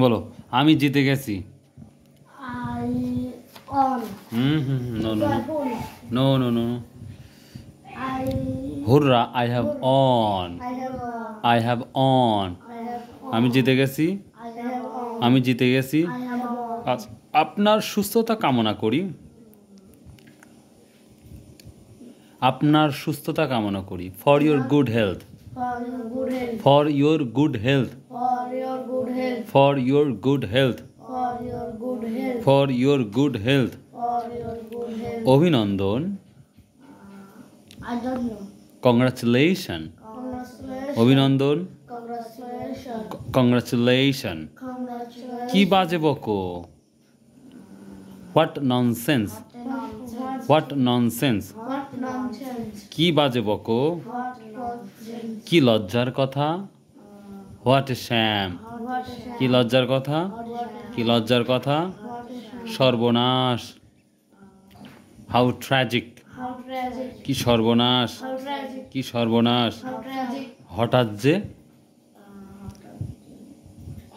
বলো আমি জিতে গেছি। I on. No You know are full. No no no I hurrah I have on I have on. I have on I have on. আমি জিতে গেছি I have on. আমি জিতে গেছি I have on. আচ্ছা, আপনার সুস্থতা কামনা করি আপনার সুস্থতা কামনা করি for your good health For your good health. For your good health For your good health. For your good health For your good health. For your good health For your good health. অভিনন্দন I don't know. Congratulation Congratulations. অভিনন্দন Congratulations. Congratulation Congratulations. কি বাজে বকো what nonsense what nonsense What nonsense. কি বাজে বকো What nonsense. কি লজ্জার কথা what Shyam What a কি লজ্জার কথা কি লজ্জার কথা সর্বনাশ হাউ ট্র্যাজিক How tragic. কি সর্বনাশ How tragic. কি সর্বনাশ How tragic. হঠাৎ যে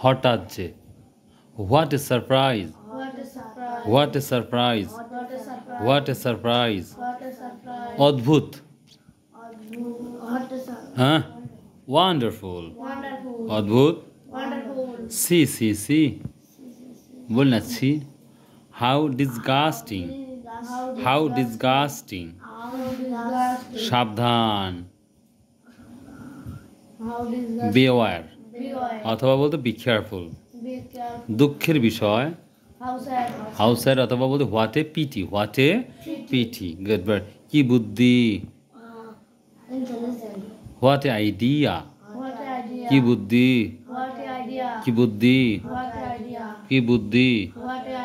হঠাৎ যে what a surprise What a surprise. What a surprise What a surprise. What a surprise What a surprise. অদ্ভুত What a surprise. হ্যাঁ ওয়ান্ডারফুল Wonderful. অদ্ভুত Wonderful. সি সি সি বল না C how disgusting how disgusting How disgusting. সাবধান How disgusting. বেওয়ার Beware. অথবা বলতে be careful Be careful. দুঃখের বিষয় How sad. How sir অথবা বলতে what a pity what a pity good but কি বুদ্ধি Intelligent. What a idea What a idea. কি বুদ্ধি What a idea. কি বুদ্ধি What a idea. কি বুদ্ধি What a